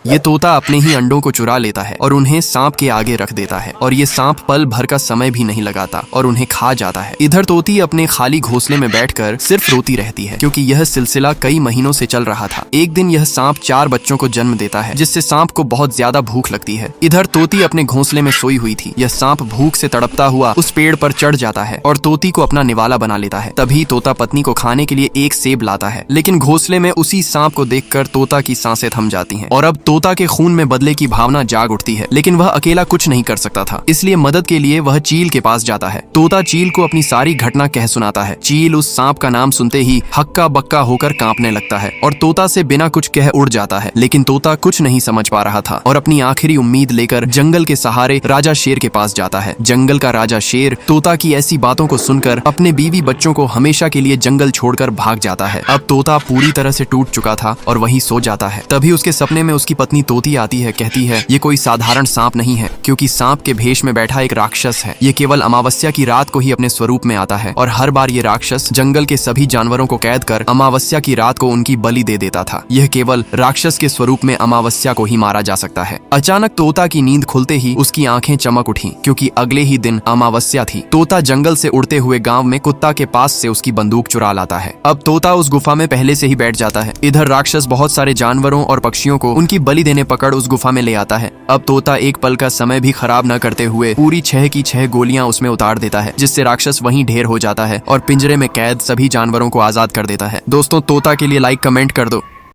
ये तोता अपने ही अंडों को चुरा लेता है और उन्हें सांप के आगे रख देता है और ये सांप पल भर का समय भी नहीं लगाता और उन्हें खा जाता है। इधर तोती अपने खाली घोंसले में बैठकर सिर्फ रोती रहती है क्योंकि यह सिलसिला कई महीनों से चल रहा था। एक दिन यह सांप 4 बच्चों को जन्म देता है जिससे सांप को बहुत ज्यादा भूख लगती है। इधर तोती अपने घोंसले में सोई हुई थी। यह सांप भूख से तड़पता हुआ उस पेड़ पर चढ़ जाता है और तोती को अपना निवाला बना लेता है। तभी तोता पत्नी को खाने के लिए एक सेब लाता है, लेकिन घोंसले में उसी सांप को देखकर तोता की सांसें थम जाती हैं और अब तोता के खून में बदले की भावना जाग उठती है। लेकिन वह अकेला कुछ नहीं कर सकता था, इसलिए मदद के लिए वह चील के पास जाता है। तोता चील को अपनी सारी घटना कह सुनाता है। चील उस सांप का नाम सुनते ही हक्का बक्का होकर कांपने लगता है और तोता से बिना कुछ कह उड़ जाता है। लेकिन तोता कुछ नहीं समझ पा रहा था और अपनी आखिरी उम्मीद लेकर जंगल के सहारे राजा शेर के पास जाता है। जंगल का राजा शेर तोता की ऐसी बातों को सुनकर अपने बीवी बच्चों को हमेशा के लिए जंगल छोड़कर भाग जाता है। अब तोता पूरी तरह से टूट चुका था और वहीं सो जाता है। तभी उसके सपने में उसकी पत्नी तोती आती है। कहती है ये कोई साधारण सांप नहीं है, क्योंकि सांप के भेष में बैठा एक राक्षस है। ये केवल अमावस्या की रात को ही अपने स्वरूप में आता है और हर बार ये राक्षस जंगल के सभी जानवरों को कैद कर अमावस्या की रात को उनकी बलि दे देता था। यह केवल राक्षस के स्वरूप में अमावस्या को ही मारा जा सकता है। अचानक तोता की नींद खुलते ही उसकी आंखें चमक उठी, क्योंकि अगले ही दिन अमावस्या थी। तोता जंगल से उड़ते हुए गांव में कुत्ता के पास से उसकी बंदूक चुरा लाता है। अब तोता उस गुफा में पहले से ही बैठ जाता है। इधर राक्षस बहुत सारे जानवरों और पक्षियों को उनकी बलि देने पकड़ उस गुफा में ले आता है। अब तोता एक पल का समय भी खराब न करते हुए पूरी 6 की 6 गोलियां उसमें उतार देता है, जिससे राक्षस वहीं ढेर हो जाता है और पिंजरे में कैद सभी जानवरों को आजाद कर देता है। दोस्तों, तोता के लिए लाइक कमेंट कर दो।